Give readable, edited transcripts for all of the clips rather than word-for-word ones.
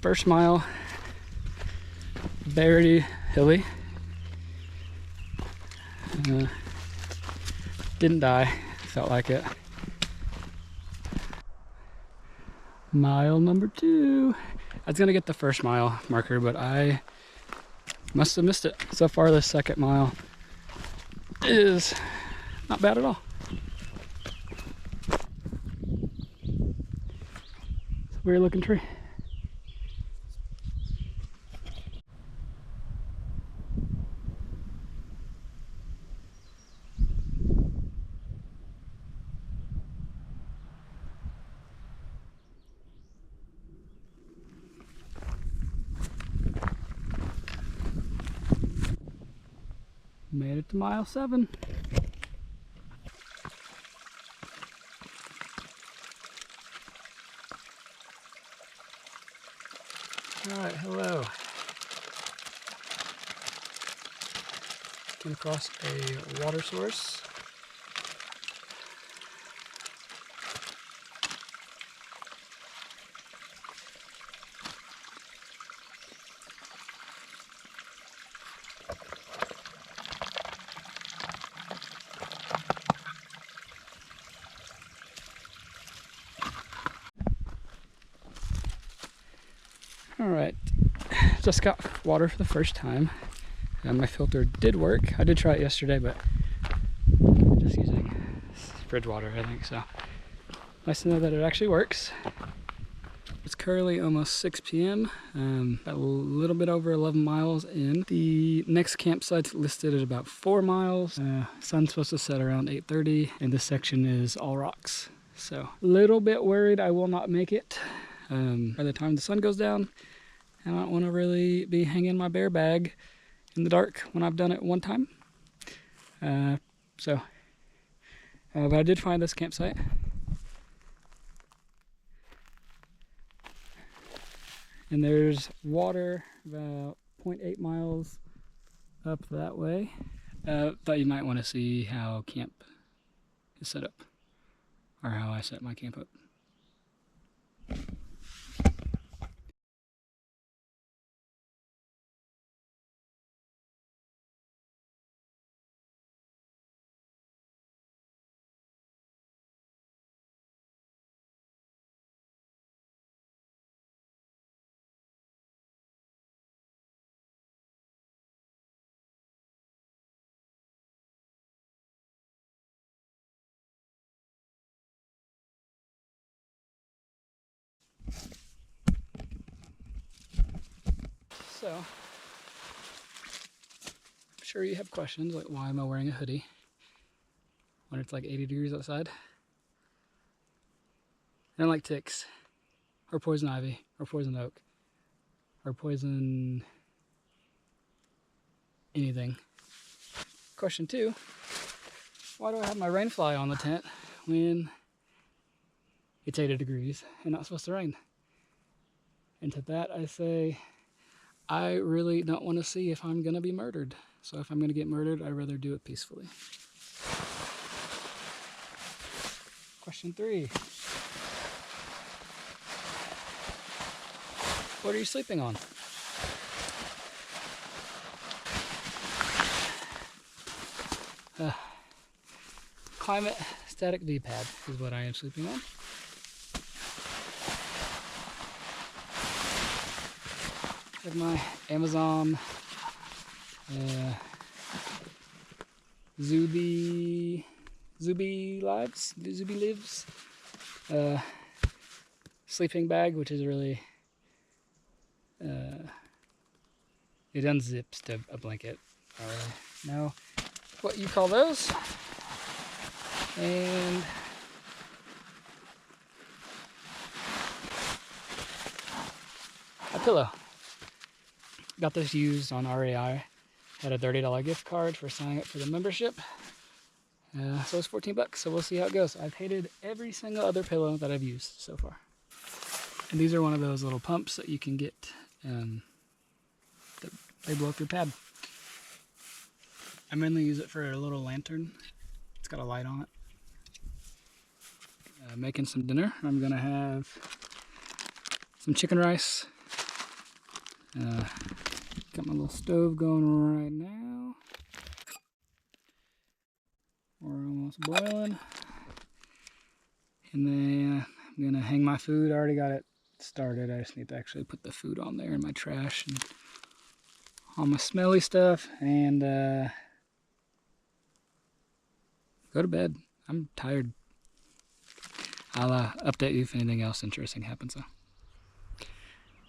First mile, very hilly. Didn't die, felt like it. Mile number 2. I was gonna get the first mile marker, but I must have missed it. So far, the second mile is not bad at all. It's a weird looking tree. Made it to mile 7. All right, hello. Came across a water source. All right, just got water for the first time. My filter did work. I did try it yesterday, but I'm just using fridge water, I think, so nice to know that it actually works. It's currently almost 6 p.m. About a little bit over 11 miles in. The next campsite's listed at about 4 miles. Sun's supposed to set around 8:30, and this section is all rocks. So a little bit worried I will not make it by the time the sun goes down. I don't want to really be hanging my bear bag in the dark when I've done it one time. But I did find this campsite. And there's water about 0.8 miles up that way. Thought you might want to see how camp is set up, or how I set my camp up. So, I'm sure you have questions like, why am I wearing a hoodie when it's like 80 degrees outside? I don't like ticks, or poison ivy, or poison oak, or poison anything. Question 2, why do I have my rain fly on the tent when it's 80 degrees and not supposed to rain? And to that I say, I really don't want to see if I'm going to be murdered. So if I'm going to get murdered, I'd rather do it peacefully. Question 3. What are you sleeping on? Climate static V-pad is what I am sleeping on. I have my Amazon Zuby Lives sleeping bag, which is really it unzips to a blanket. I don't really know what you call those. And a pillow. Got this used on RAI. Had a $30 gift card for signing up for the membership. So it's 14 bucks, so we'll see how it goes. I've hated every single other pillow that I've used so far. And these are one of those little pumps that you can get. They blow up your pad. I mainly use it for a little lantern. It's got a light on it. Making some dinner. I'm gonna have some chicken rice Got my little stove going right now. We're almost boiling. And then I'm gonna hang my food. I already got it started. I just need to actually put the food on there in my trash and all my smelly stuff and go to bed. I'm tired. I'll update you if anything else interesting happens though.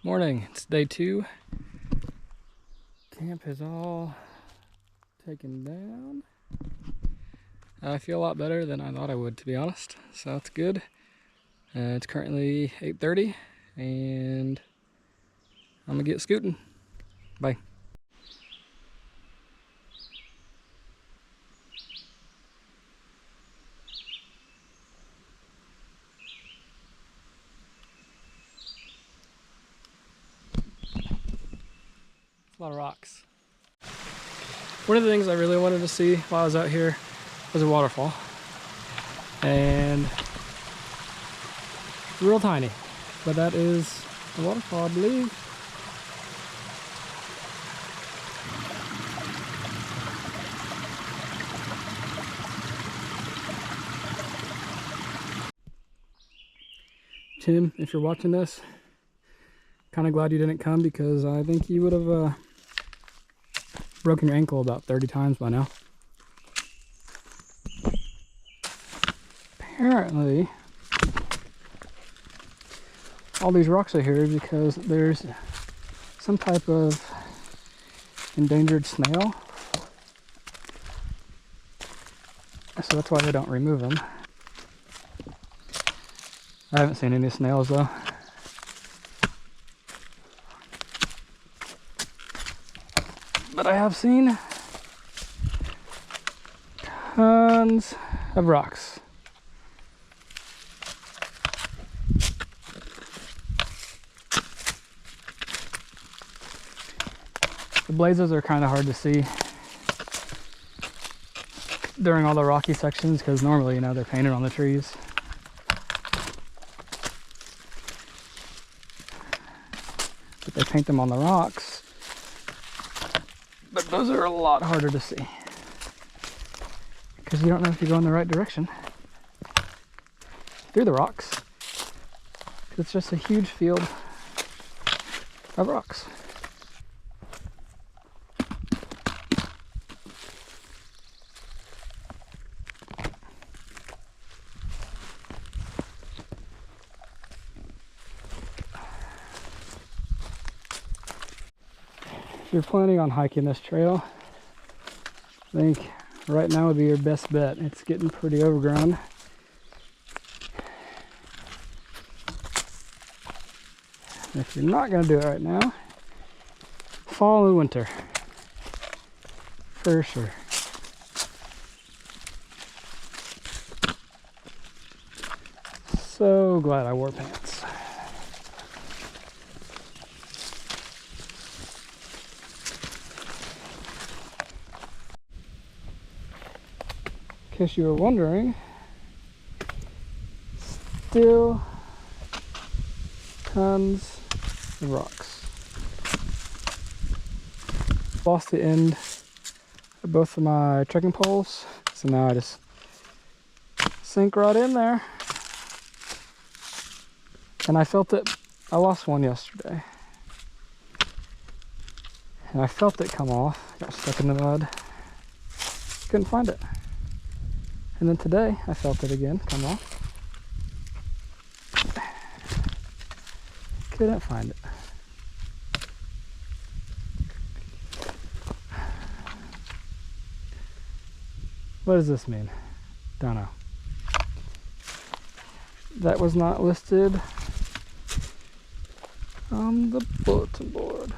Morning, it's day 2. Camp is all taken down. I feel a lot better than I thought I would, to be honest, so that's good. It's currently 8:30 and I'm gonna get scooting. Bye. A lot of rocks. One of the things I really wanted to see while I was out here was a waterfall. And it's real tiny, but that is a waterfall, I believe. Tim, if you're watching this, kind of glad you didn't come because I think you would have broken your ankle about 30 times by now. Apparently, all these rocks are here because there's some type of endangered snail. So that's why they don't remove them. I haven't seen any snails though. But I have seen tons of rocks. The blazes are kind of hard to see during all the rocky sections because normally, you know, they're painted on the trees. But they paint them on the rocks. But those are a lot harder to see because you don't know if you're going the right direction through the rocks. It's just a huge field of rocks. If you're planning on hiking this trail, I think right now would be your best bet. It's getting pretty overgrown. If you're not going to do it right now, fall and winter, for sure. So glad I wore pants. In case you were wondering, still tons of rocks. Lost the end of both of my trekking poles, so now I just sink right in there. And I felt it, I lost one yesterday. And I felt it come off, got stuck in the mud, couldn't find it. And then today, I felt it again come off. Couldn't find it. What does this mean? Don't know. That was not listed on the bulletin board.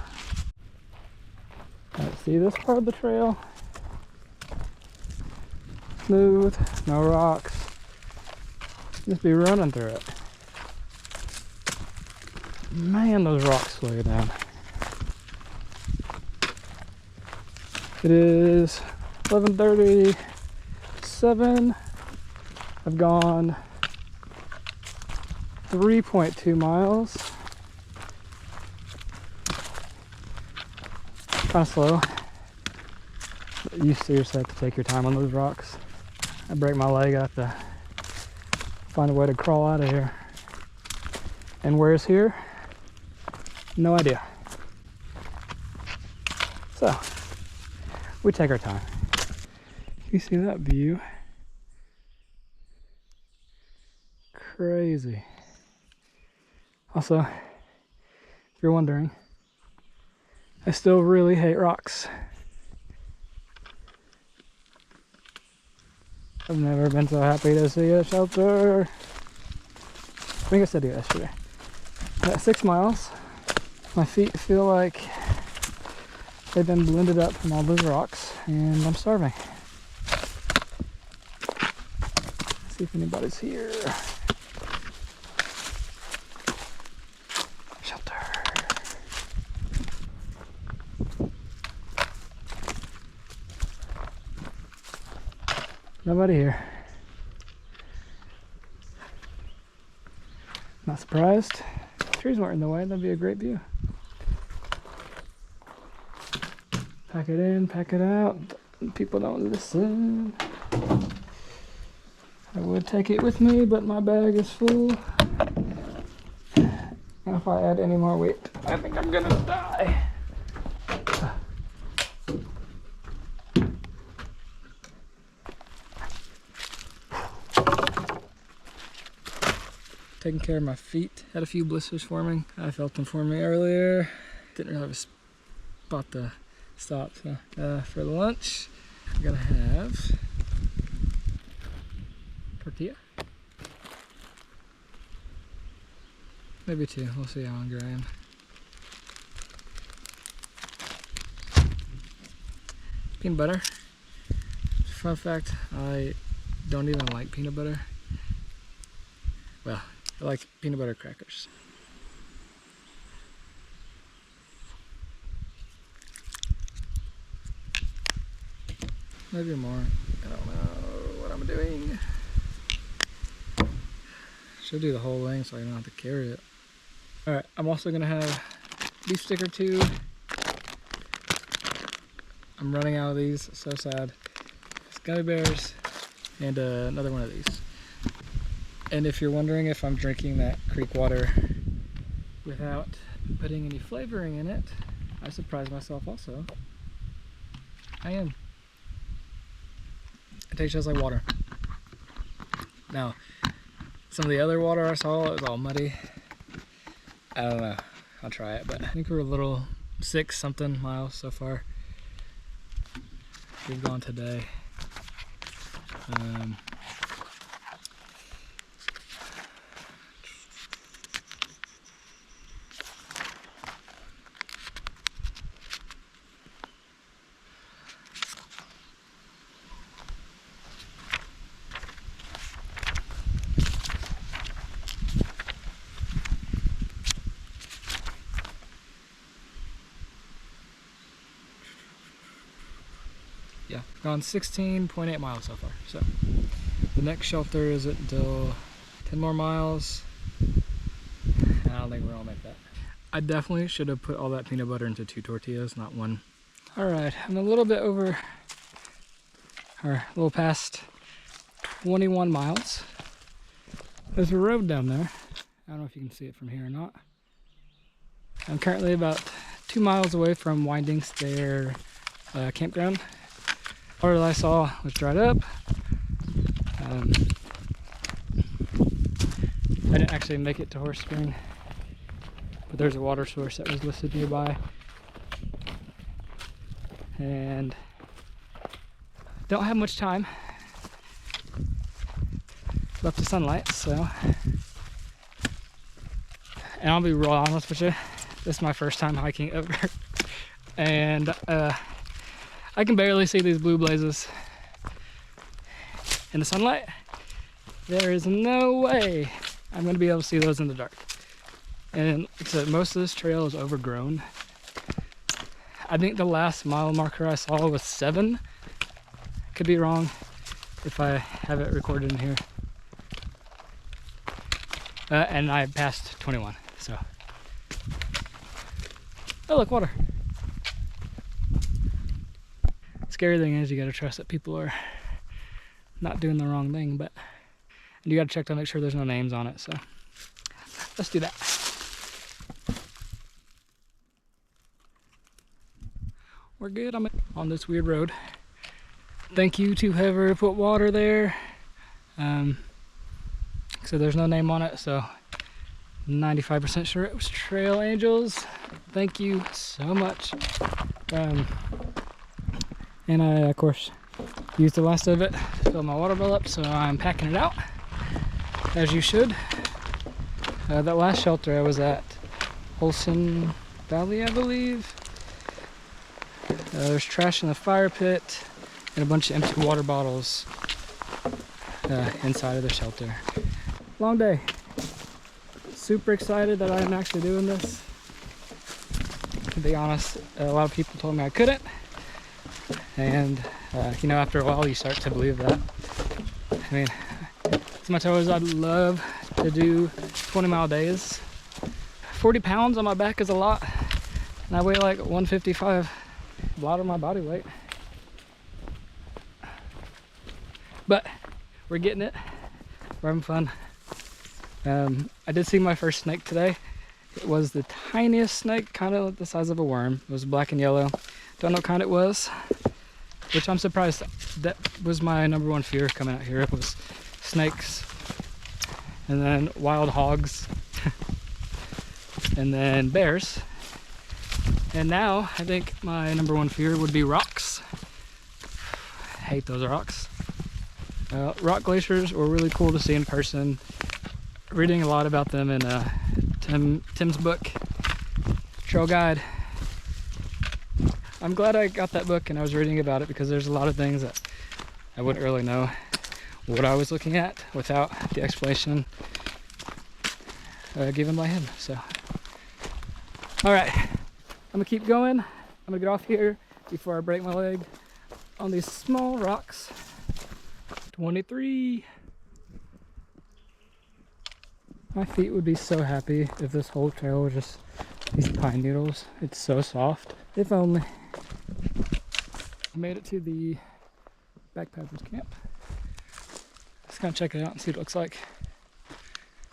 Alright, see this part of the trail? Smooth, no rocks. Just be running through it. Man, those rocks slow you down. It is 11:37. I've gone 3.2 miles. kind of slow. But you seriously have to take your time on those rocks. I break my leg, I have to find a way to crawl out of here. And where's here? No idea. So, we take our time. You see that view? Crazy. Also, if you're wondering, I still really hate rocks. I've never been so happy to see a shelter. I think I said it yesterday. At 6 miles, my feet feel like they've been blended up from all those rocks, and I'm starving. Let's see if anybody's here. Shelter. Nobody here. Not surprised. If trees weren't in the way, that'd be a great view. Pack it in, pack it out. People don't listen. I would take it with me, but my bag is full. And if I add any more weight, I think I'm gonna die. Taking care of my feet. Had a few blisters forming. I felt them forming earlier. Didn't really have a spot to stop. So for lunch, I'm gonna have tortilla. Maybe 2. We'll see how hungry I am. Peanut butter. Fun fact, I don't even like peanut butter. Well, I like peanut butter crackers. Maybe more. I don't know what I'm doing. Should do the whole thing so I don't have to carry it. Alright, I'm also gonna have beef stick or 2. I'm running out of these, so sad. It's gummy bears and another one of these. And if you're wondering if I'm drinking that creek water without putting any flavoring in it, I surprised myself also. I am. It tastes just like water. Now, some of the other water I saw, it was all muddy. I don't know. I'll try it, but I think we're a little 6-something miles so far. We've gone today. Yeah, gone 16.8 miles so far. So the next shelter isn't until 10 more miles. And I don't think we're gonna make that. I definitely should have put all that peanut butter into 2 tortillas, not 1. All right, I'm a little bit over, or a little past 21 miles. There's a road down there. I don't know if you can see it from here or not. I'm currently about 2 miles away from Winding Stair campground. Water that I saw was dried up. I didn't actually make it to Horse Spring, but there's a water source that was listed nearby. And don't have much time left to sunlight, so. And I'll be real honest with you, this is my first time hiking ever. And I can barely see these blue blazes in the sunlight. There is no way I'm going to be able to see those in the dark. And like I said, most of this trail is overgrown. I think the last mile marker I saw was 7. Could be wrong if I have it recorded in here. And I passed 21, so. Oh, look, water. scary thing is you gotta trust that people are not doing the wrong thing, but you gotta check to make sure there's no names on it, so let's do that. We're good. I'm on this weird road. Thank you to whoever put water there. So there's no name on it, so 95% sure it was Trail Angels. Thank you so much. And I, of course, used the last of it to fill my water bill up, so I'm packing it out, as you should. That last shelter I was at, Olson Valley, I believe. There's trash in the fire pit and a bunch of empty water bottles inside of the shelter. Long day. Super excited that I'm actually doing this. To be honest, a lot of people told me I couldn't. And, you know, after a while you start to believe that. I mean, as much as I'd love to do 20-mile days, 40 pounds on my back is a lot. And I weigh like 155. A lot of my body weight. But we're getting it. We're having fun. I did see my first snake today. It was the tiniest snake, kind of the size of a worm. It was black and yellow. Don't know what kind it was, which I'm surprised. That was my #1 fear coming out here. It was snakes, and then wild hogs, and then bears. And now I think my #1 fear would be rocks. I hate those rocks. Rock glaciers were really cool to see in person. Reading a lot about them in Tim's book, Trail Guide. I'm glad I got that book and I was reading about it, because there's a lot of things that I wouldn't really know what I was looking at without the explanation given by him. So, all right, I'm gonna keep going. I'm gonna get off here before I break my leg on these small rocks. 23. My feet would be so happy if this whole trail was just these pine needles. It's so soft. If only. I made it to the backpackers camp. Let's kind of check it out and see what it looks like.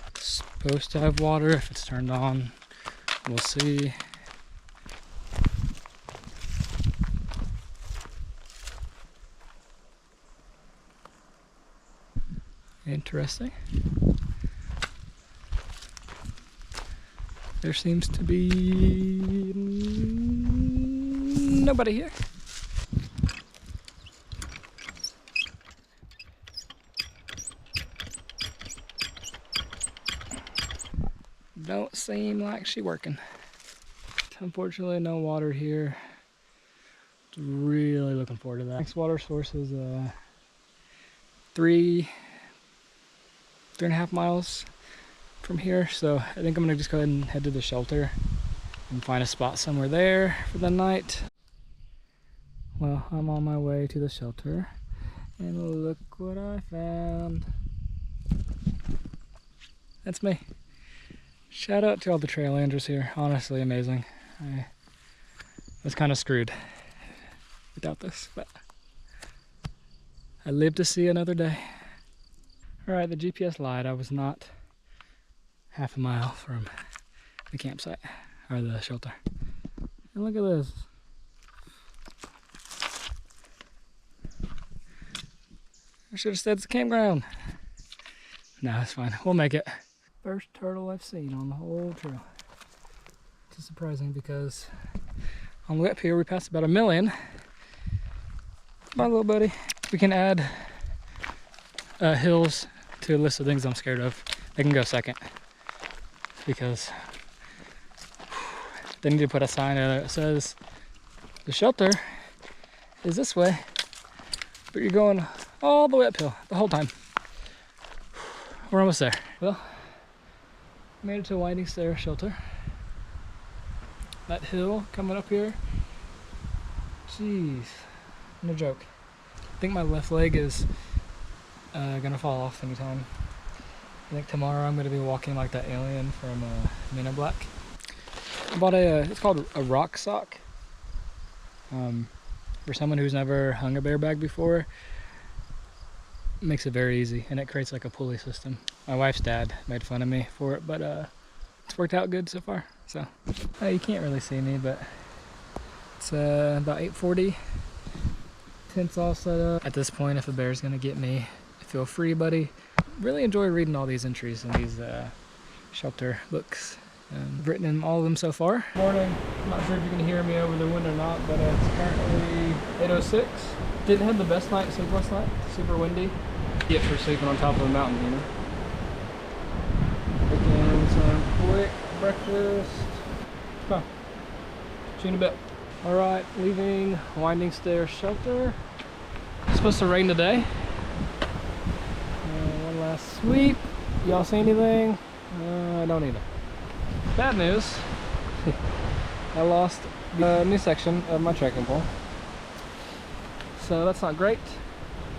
It's supposed to have water if it's turned on. We'll see. Interesting. There seems to be nobody here. Don't seem like she's working. Unfortunately, no water here. Really looking forward to that. Next water source is 3.5 miles from here, so I think I'm gonna just go ahead and head to the shelter and find a spot somewhere there for the night. Well, I'm on my way to the shelter, and look what I found. That's me. Shout out to all the trail angels here. Honestly, amazing. I was kind of screwed without this, but I live to see another day. All right, the GPS lied. I was not half a mile from the campsite, or the shelter. And look at this. I should have said it's a campground. No, it's fine. We'll make it. First turtle I've seen on the whole trail. Which is surprising, because on the way up here we passed about 1 million. My little buddy. We can add hills to a list of things I'm scared of. They can go second, because they need to put a sign there that says the shelter is this way, but you're going all the way uphill the whole time. We're almost there. Well, made it to Winding Stair Shelter. That hill coming up here, jeez, no joke. I think my left leg is gonna fall off anytime. I think tomorrow I'm gonna be walking like that alien from Men in Black. I bought it's called a rock sock. for someone who's never hung a bear bag before, makes it very easy, and it creates like a pulley system. My wife's dad made fun of me for it, but it's worked out good so far. So you can't really see me, but it's about 8:40. Tent's all set up. At this point, if a bear's gonna get me, feel free, buddy. Really enjoy reading all these entries in these shelter books. I've written in all of them so far. Morning. I'm not sure if you can hear me over the wind or not, but it's currently 8:06. Didn't have the best night's sleep last night. Super windy. Get for sleeping on top of a mountain, you know. Making some quick breakfast. Come on. See you in a bit. Alright, leaving Winding Stair Shelter. It's supposed to rain today. One last sweep. Y'all see anything? I don't either. Bad news. I lost the new section of my trekking pole. So that's not great.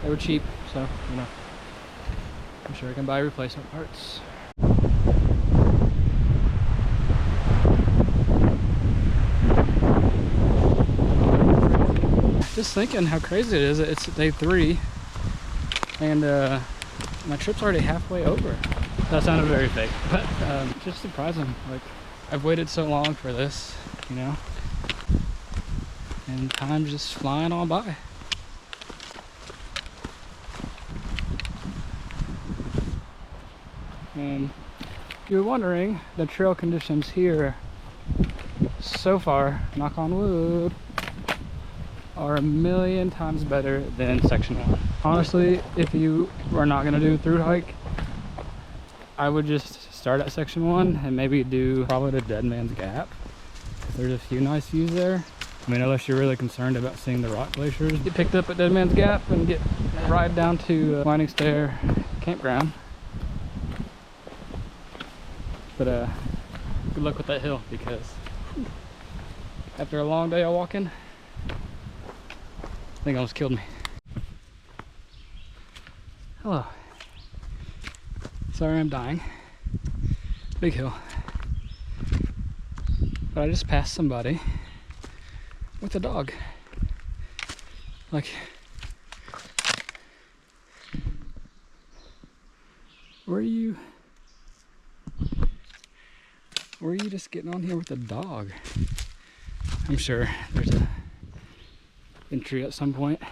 They were cheap, so you know. I'm sure I can buy replacement parts. Just thinking how crazy it is. It's day 3 and my trip's already halfway over. That sounded very fake, but just surprising. Like, I've waited so long for this, you know, and time's just flying on by. And you're wondering, the trail conditions here so far, knock on wood, are a million times better than section 1. Honestly, if you are not gonna do a through hike, I would just start at section 1 and maybe do probably the Dead Man's Gap. There's a few nice views there. I mean, unless you're really concerned about seeing the rock glaciers. Get picked up at Dead Man's Gap and ride down to Winding Stair Campground. But good luck with that hill, because after a long day of walking, I think almost killed me. Hello. Sorry I'm dying. Big hill. But I just passed somebody with a dog. Like, were you just getting on here with a dog? I'm sure there's a entry at some point.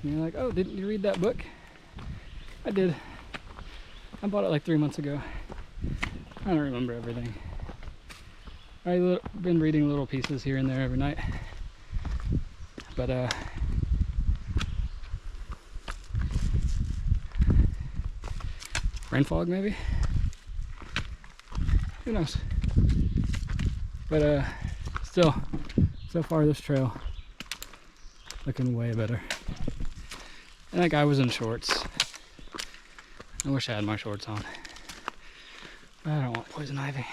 And you're like, oh, didn't you read that book? I did. I bought it like 3 months ago. I don't remember everything. I've been reading little pieces here and there every night. But rain fog maybe? Who knows? But still, so far this trail looking way better. And that guy was in shorts. I wish I had my shorts on. But I don't want poison ivy.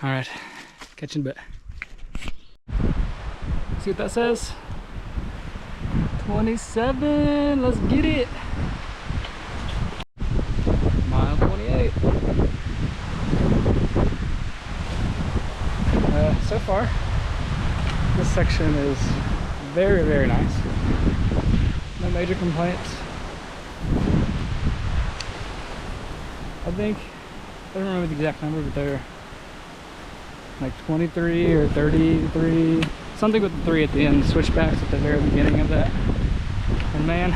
Alright, catch you in a bit. See what that says? 27, let's get it! Mile 28. So far, this section is very, very nice. No major complaints. I think, I don't remember the exact number, but they're like 23 or 33, something with the 3 at the end, switchbacks at the very beginning of that. And man,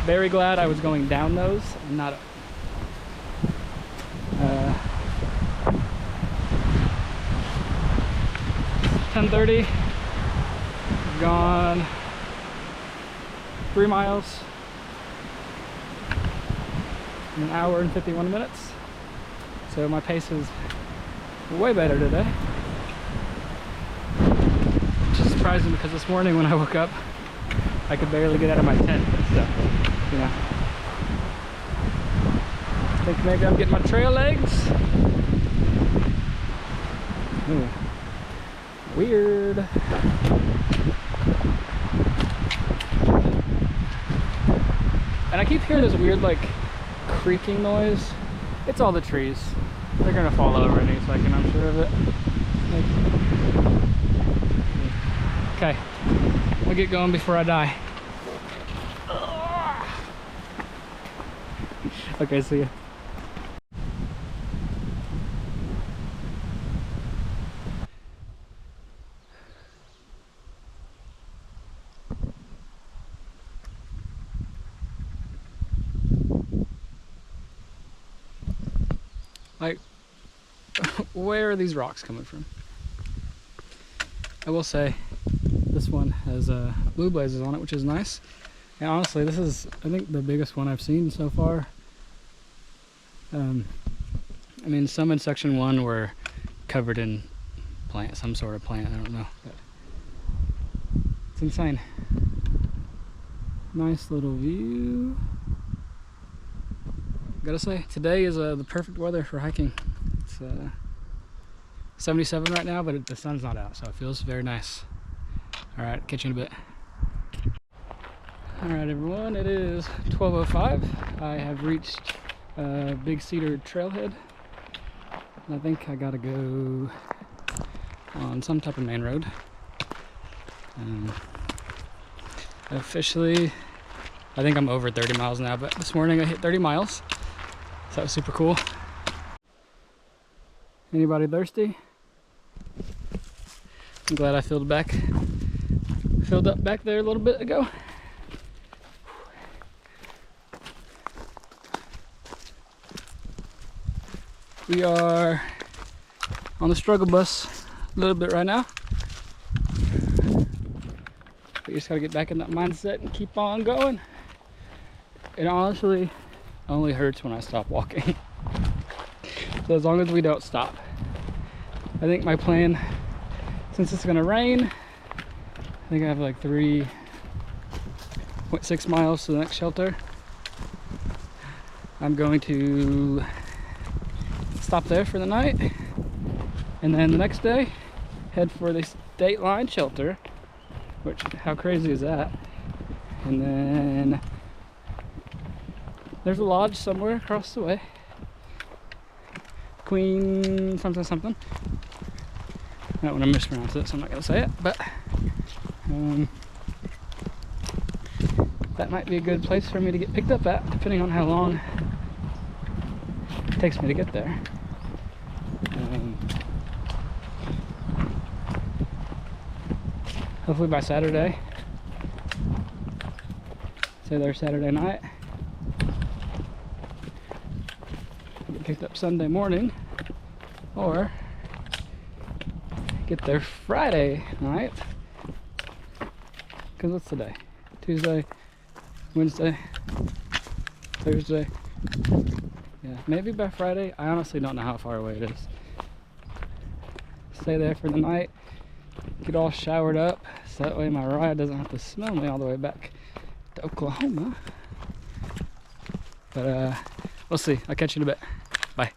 very glad I was going down those and not up. 10:30, gone 3 miles in an hour and 51 minutes. So my pace is way better today. Which is surprising because this morning when I woke up, I could barely get out of my tent. So, you know. I think maybe I'm getting my trail legs. Ooh. Weird. And I keep hearing this weird like creaking noise. It's all the trees. They're gonna fall over any second, I'm sure of it. Like, Okay, I'll get going before I die. Okay, see ya. Like, where are these rocks coming from? I will say, this one has blue blazes on it, which is nice. And honestly, this is, I think, the biggest one I've seen so far. I mean, some in section 1 were covered in plant, some sort of plant, I don't know. But it's insane. Nice little view. Gotta say, today is the perfect weather for hiking. It's 77 right now, but the sun's not out, so it feels very nice. All right, catch you in a bit. All right, everyone, it is 12:05. I have reached Big Cedar Trailhead. And I think I gotta go on some type of main road. Officially, I think I'm over 30 miles now, but this morning I hit 30 miles. So that was super cool. Anybody thirsty? I'm glad I filled up back there a little bit ago. We are on the struggle bus a little bit right now. But you just gotta get back in that mindset and keep on going. It honestly only hurts when I stop walking. So as long as we don't stop. I think my plan, since it's gonna rain, I think I have like 3.6 miles to the next shelter. I'm going to stop there for the night, and then the next day head for the state line shelter, which, how crazy is that? And then there's a lodge somewhere across the way, Queen something something. I don't want to mispronounce it, so I'm not going to say it, but that might be a good place for me to get picked up at, depending on how long it takes me to get there. Hopefully by Saturday. Say there Saturday night. Get picked up Sunday morning, or get there Friday night. Because what's today? Tuesday, Wednesday, Thursday. Yeah, maybe by Friday. I honestly don't know how far away it is. Stay there for the night, get all showered up, so that way my ride doesn't have to smell me all the way back to Oklahoma. But we'll see. I'll catch you in a bit. Bye.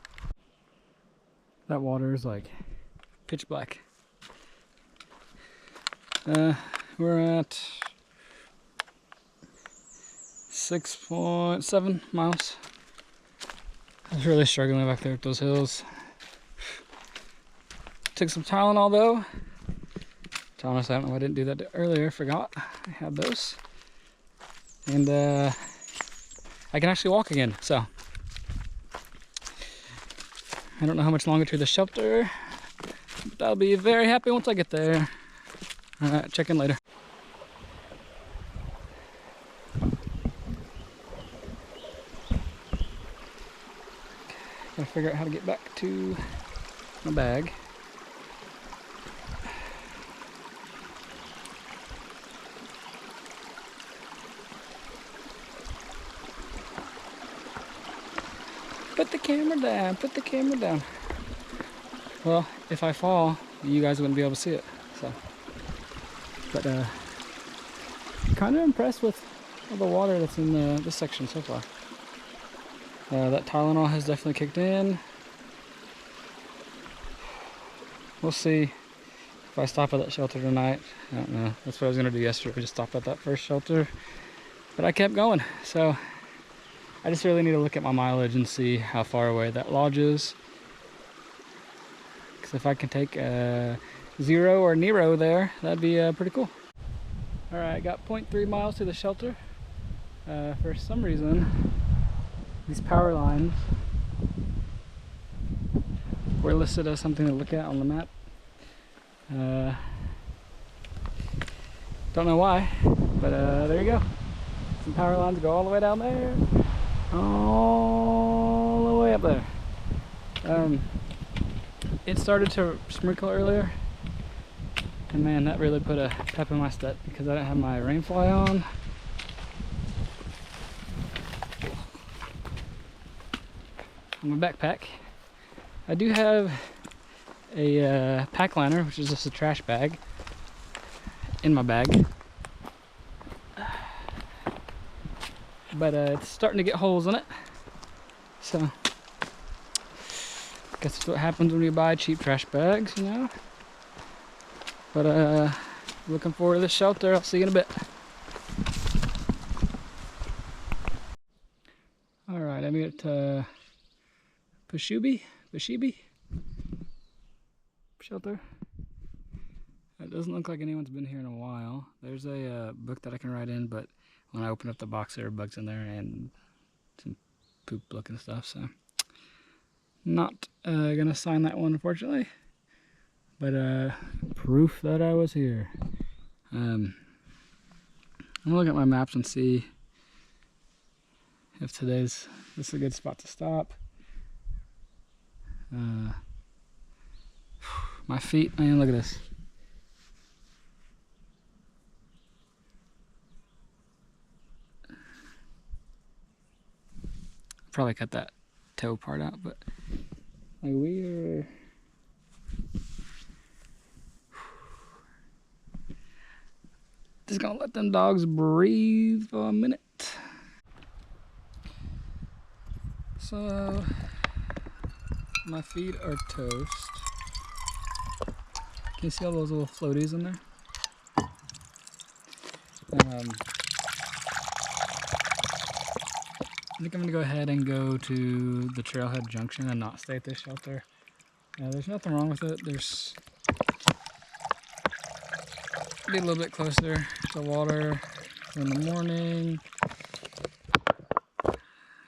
That water is like pitch black. We're at 6.7 miles. I was really struggling back there with those hills. Took some Tylenol though. To honestly, I don't know why I didn't do that earlier. Forgot I had those. And I can actually walk again, so. I don't know how much longer to the shelter, but I'll be very happy once I get there. Alright, check in later. Gotta figure out how to get back to my bag. Put the camera down, put the camera down. Well, if I fall, you guys wouldn't be able to see it, so. But kind of impressed with all the water that's in this section so far. That Tylenol has definitely kicked in. We'll see if I stop at that shelter tonight. I don't know. That's what I was going to do yesterday, just stop at that first shelter. But I kept going, so I just really need to look at my mileage and see how far away that lodge is. Because if I can take Zero or Nero there, that'd be pretty cool. All right, I got 0.3 miles to the shelter. For some reason, these power lines were listed as something to look at on the map. Don't know why, but there you go. Some power lines go all the way down there, all the way up there. It started to sprinkle earlier, and man, that really put a pep in my step because I didn't have my rainfly on. On my backpack, I do have a pack liner, which is just a trash bag, in my bag. But it's starting to get holes in it, so I guess that's what happens when you buy cheap trash bags, you know. But looking forward to this shelter. I'll see you in a bit. All right, I'm at Pushibi shelter. It doesn't look like anyone's been here in a while. There's a book that I can write in, but when I open up the box, there are bugs in there and some poop looking stuff, so not gonna sign that one, unfortunately. But proof that I was here. I'm gonna look at my maps and see if this is a good spot to stop. My feet, man, look at this. Probably cut that toe part out, but like we are just gonna let them dogs breathe for a minute. So my feet are toast. Can you see all those little floaties in there? I think I'm gonna go ahead and go to the trailhead junction and not stay at this shelter. There's nothing wrong with it. There's be a little bit closer to water in the morning.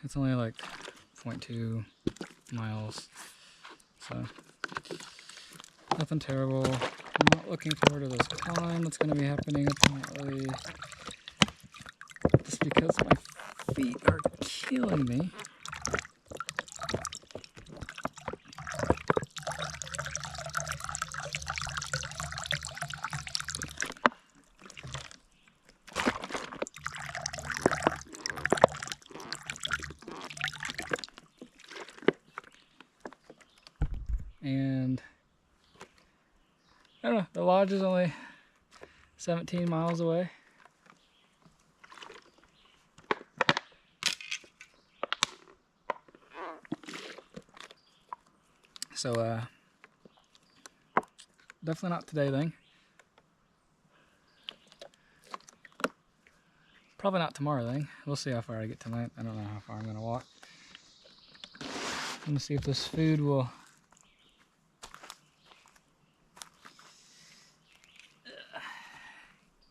It's only like 0.2 miles, so nothing terrible. I'm not looking forward to this climb that's going to be happening apparently, just because my feet are killing me. And I don't know, the lodge is only 17 miles away. So definitely not today thing. Probably not tomorrow thing. We'll see how far I get tonight. I don't know how far I'm gonna walk. I'm gonna see if this food will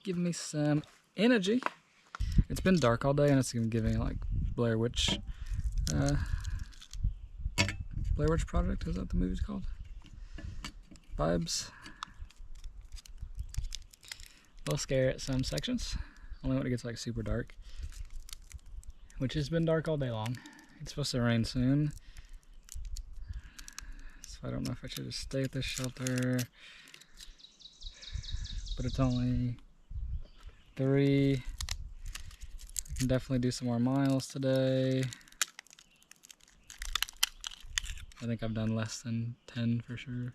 give me some energy. It's been dark all day and it's been giving like Blair Witch Project, is that the movie's called? Vibes. A little scary at some sections, only when it gets like super dark, which has been dark all day long. It's supposed to rain soon, so I don't know if I should just stay at this shelter, but it's only 3. I can definitely do some more miles today. I think I've done less than 10 for sure.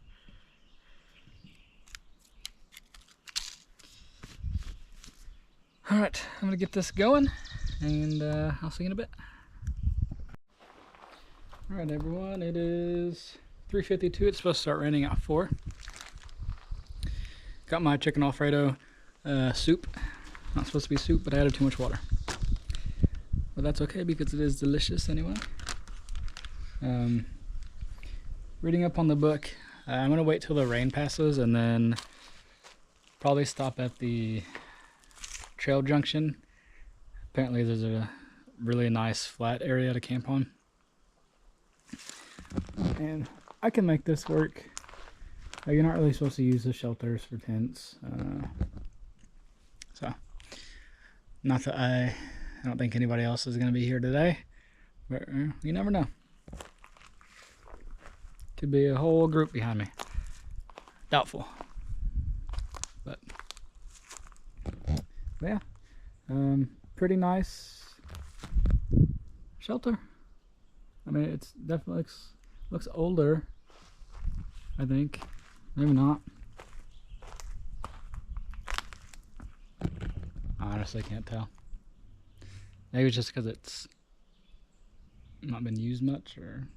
Alright, I'm gonna get this going and I'll see you in a bit. Alright everyone, it is 3:52. It's supposed to start raining at 4. Got my chicken Alfredo soup. Not supposed to be soup, but I added too much water. But that's okay because it is delicious anyway. Reading up on the book, I'm gonna wait till the rain passes and then probably stop at the trail junction. Apparently there's a really nice flat area to camp on. And I can make this work. You're not really supposed to use the shelters for tents. So, not that I don't think anybody else is going to be here today, but you never know. Could be a whole group behind me. Doubtful. But yeah, pretty nice shelter. I mean, it's definitely looks older, I think. Maybe not. I honestly can't tell. Maybe it's just because it's not been used much, or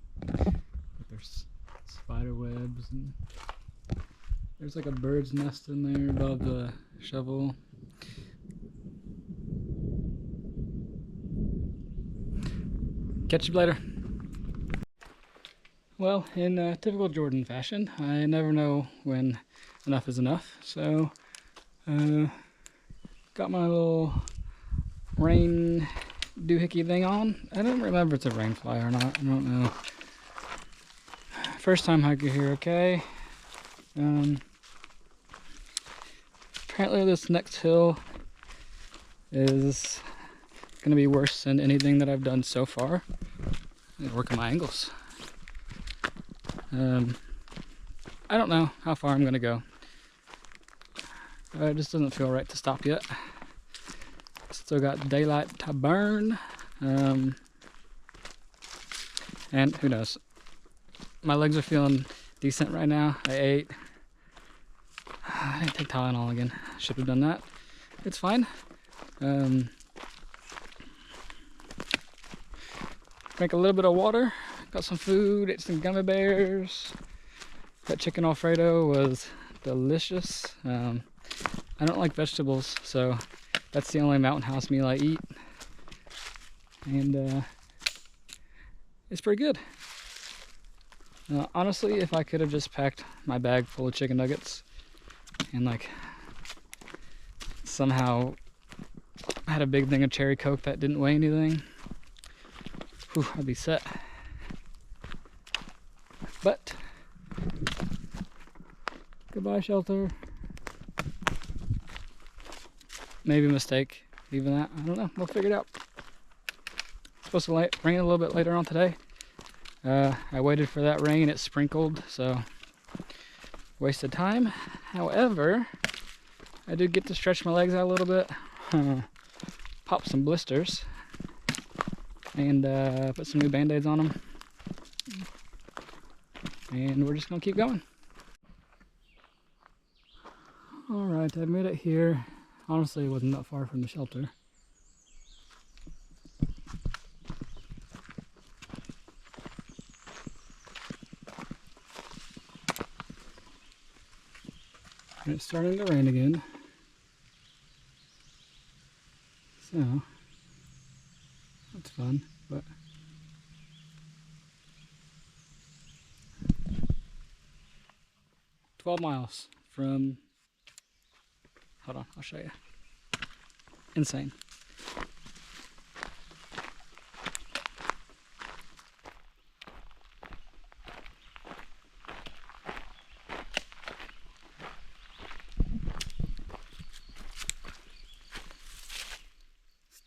there's spider webs, and there's like a bird's nest in there above the shovel. Catch you later. Well, in typical Jordan fashion, I never know when enough is enough, so got my little rain doohickey thing on. I don't remember if it's a rain fly or not, I don't know. First time hiker here, okay. Apparently this next hill is gonna be worse than anything that I've done so far. I'm gonna work on my angles. I don't know how far I'm gonna go. It just doesn't feel right to stop yet. Still got daylight to burn. And who knows? My legs are feeling decent right now. I ate. I didn't take Tylenol again. Should have done that. It's fine. Drank a little bit of water. Got some food. Ate some gummy bears. That chicken Alfredo was delicious. I don't like vegetables, so that's the only Mountain House meal I eat. And it's pretty good. Honestly, if I could have just packed my bag full of chicken nuggets and like somehow had a big thing of cherry Coke that didn't weigh anything, whew, I'd be set. But goodbye, shelter. Maybe a mistake leaving that. I don't know. We'll figure it out. It's supposed to rain a little bit later on today. I waited for that rain. It sprinkled, so wasted time. However, I did get to stretch my legs out a little bit, pop some blisters, and put some new band-aids on them. And we're just gonna keep going. All right, I made it here. Honestly, it wasn't that far from the shelter. And it's starting to rain again. So, that's fun, but $12 miles from, hold on, I'll show you. Insane.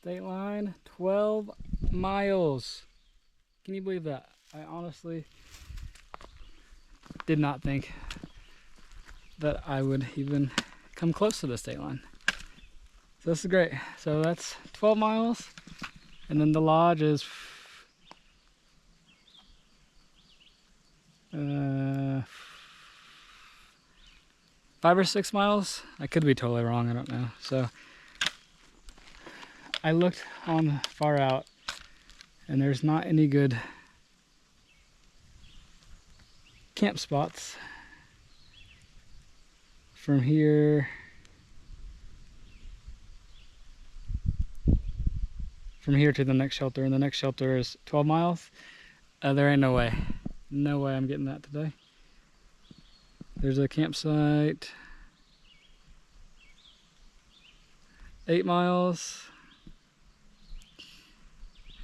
State line, 12 miles. Can you believe that? I honestly did not think that I would even come close to the state line. So this is great. So that's 12 miles, and then the lodge is 5 or 6 miles. I could be totally wrong, I don't know. So I looked on far out, and there's not any good camp spots from here. From here to the next shelter, and the next shelter is 12 miles. There ain't no way. No way I'm getting that today. There's a campsite. 8 miles.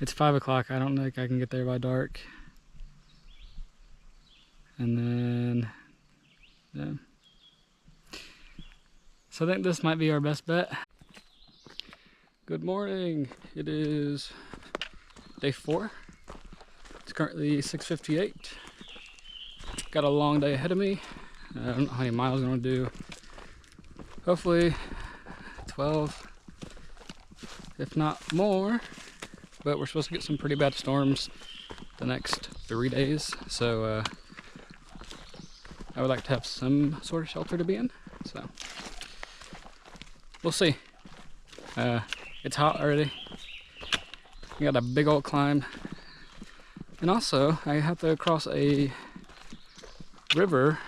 It's 5 o'clock. I don't think I can get there by dark. And then, yeah. So I think this might be our best bet. Good morning. It is day 4. It's currently 6:58. Got a long day ahead of me. I don't know how many miles I'm gonna do. Hopefully 12, if not more. But we're supposed to get some pretty bad storms the next 3 days. So I would like to have some sort of shelter to be in. So we'll see. It's hot already. We got a big old climb. And also, I have to cross a river,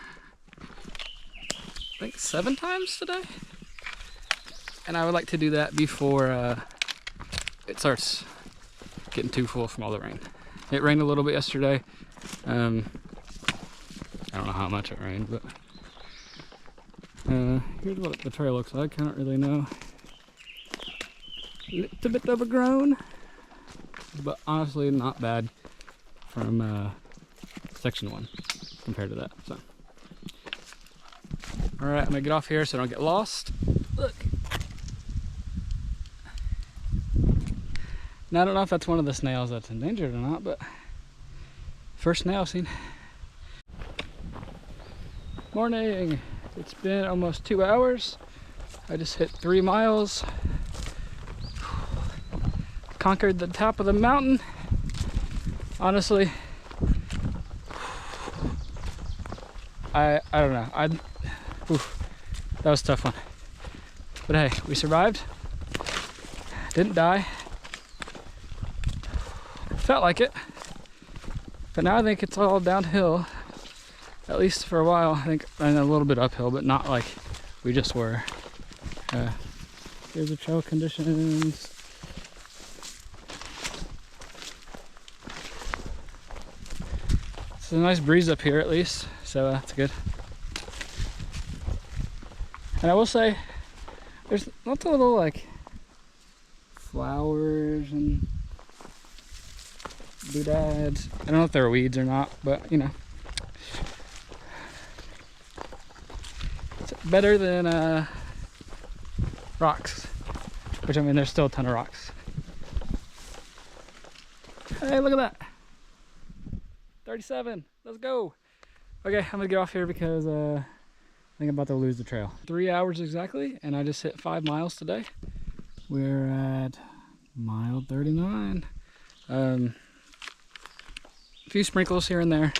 I think 7 times today. And I would like to do that before it starts getting too full from all the rain. It rained a little bit yesterday. I don't know how much it rained, but here's what the trail looks like. I don't really know. A little bit overgrown, but honestly not bad from section 1 compared to that. So, all right, I'm gonna get off here so I don't get lost. Look. Now I don't know if that's one of the snails that's endangered or not, but first snail I've seen. Morning. It's been almost 2 hours. I just hit 3 miles. Conquered the top of the mountain. Honestly, I don't know. That was a tough one. But hey, we survived. Didn't die. Felt like it. But now I think it's all downhill. At least for a while, I think, and a little bit uphill, but not like we just were. Here's the trail conditions. It's a nice breeze up here at least, so that's good. And I will say, there's lots of little like flowers and doodads. I don't know if they're weeds or not, but you know. It's better than rocks, which I mean there's still a ton of rocks. Hey, look at that. 37, let's go. Okay, I'm gonna get off here because I think I'm about to lose the trail. 3 hours exactly, and I just hit 5 miles today. We're at mile 39. A few sprinkles here and there.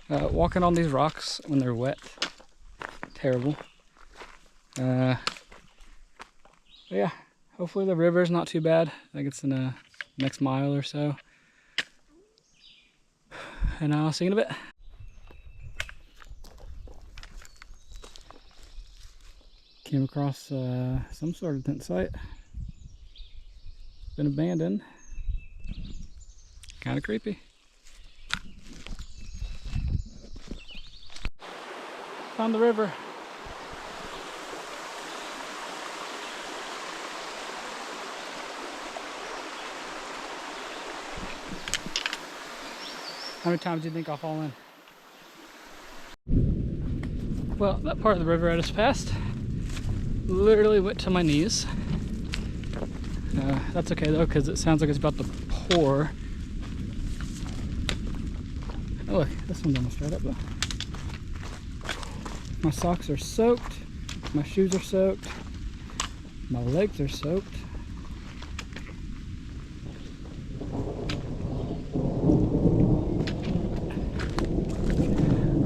Walking on these rocks when they're wet, terrible. Yeah, hopefully the river's not too bad. I think it's in the next mile or so. And I'll see you in a bit. Came across some sort of tent site. Been abandoned. Kind of creepy. Found the river. How many times do you think I'll fall in? Well, that part of the river I just passed literally went to my knees. That's okay though, because it sounds like it's about to pour. Oh look, this one's almost dried up though. My socks are soaked, my shoes are soaked, my legs are soaked.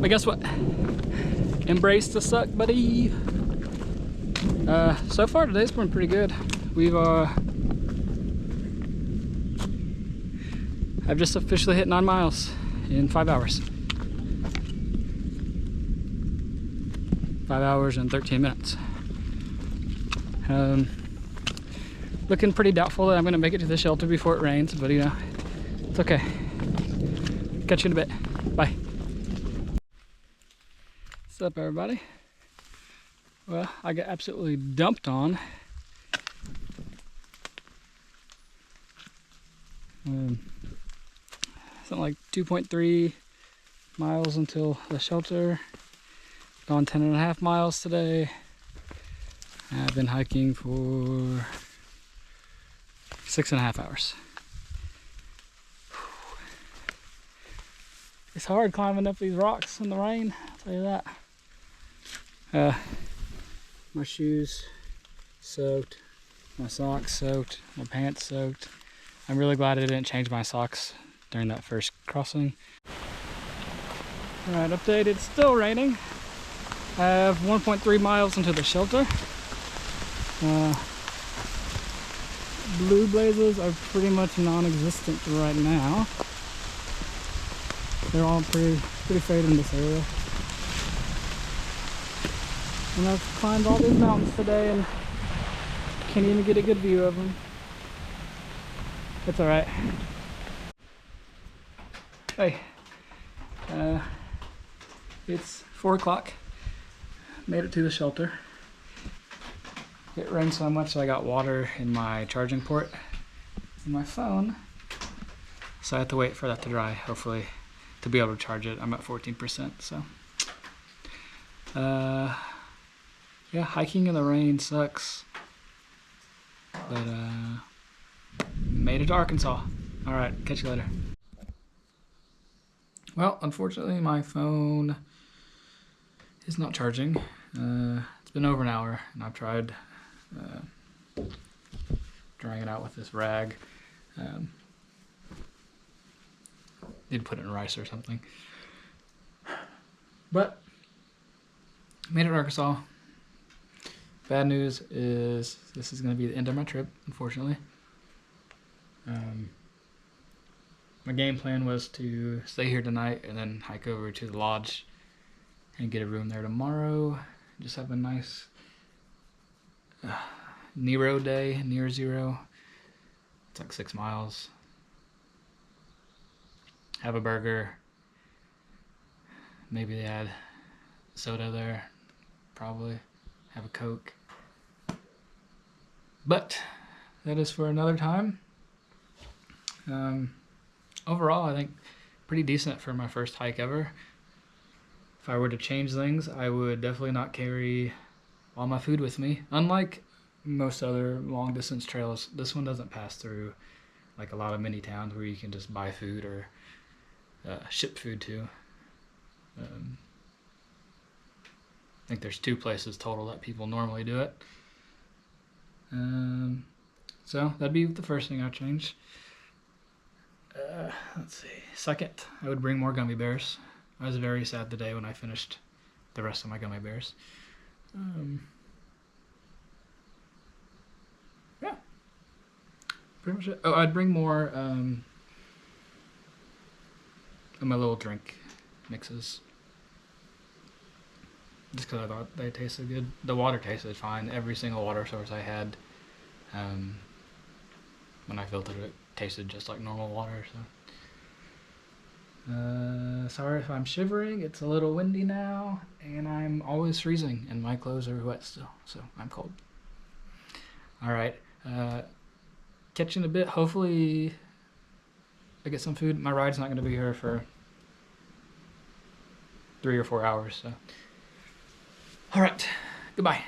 But guess what? Embrace the suck, buddy. So far today's been pretty good. We've I've just officially hit 9 miles in 5 hours. 5 hours and 13 minutes. Looking pretty doubtful that I'm gonna make it to the shelter before it rains, but you know, it's okay. Catch you in a bit. Bye. What's up, everybody? Well, I got absolutely dumped on. Something like 2.3 miles until the shelter. Gone 10.5 miles today. I've been hiking for 6.5 hours. It's hard climbing up these rocks in the rain, I'll tell you that. My shoes soaked, my socks soaked, my pants soaked. I'm really glad I didn't change my socks during that first crossing. Alright, update, it's still raining. I have 1.3 miles into the shelter. Blue blazes are pretty much non-existent right now. They're all pretty faded in this area. And I've climbed all these mountains today and can't even get a good view of them. It's alright. Hey, it's 4 o'clock. Made it to the shelter. It rained so much so I got water in my charging port in my phone. So I have to wait for that to dry, hopefully, to be able to charge it. I'm at 14%, so. Yeah, hiking in the rain sucks. But, made it to Arkansas. All right, catch you later. Well, unfortunately, my phone is not charging. It's been over an hour, and I've tried drying it out with this rag. Need to put it in rice or something. But, made it to Arkansas. Bad news is this is going to be the end of my trip, unfortunately. My game plan was to stay here tonight and then hike over to the lodge and get a room there tomorrow. Just have a nice Nero day, near zero. It's like 6 miles. Have a burger. Maybe they add soda there. Probably. Have a Coke. But that is for another time. Overall, I think pretty decent for my first hike ever. If I were to change things, I would definitely not carry all my food with me. Unlike most other long distance trails, this one doesn't pass through like a lot of mini towns where you can just buy food or ship food to. I think there's 2 places total that people normally do it. So that'd be the first thing I'd change. Let's see. Second, I would bring more gummy bears. I was very sad today when I finished the rest of my gummy bears. Yeah. Pretty much it. Oh, I'd bring more of my little drink mixes. Just because I thought they tasted good. The water tasted fine. Every single water source I had, when I filtered it, tasted just like normal water. So, sorry if I'm shivering. It's a little windy now, and I'm always freezing, and my clothes are wet still, so I'm cold. All right, catch you in a bit. Hopefully, I get some food. My ride's not going to be here for 3 or 4 hours. So, all right, goodbye.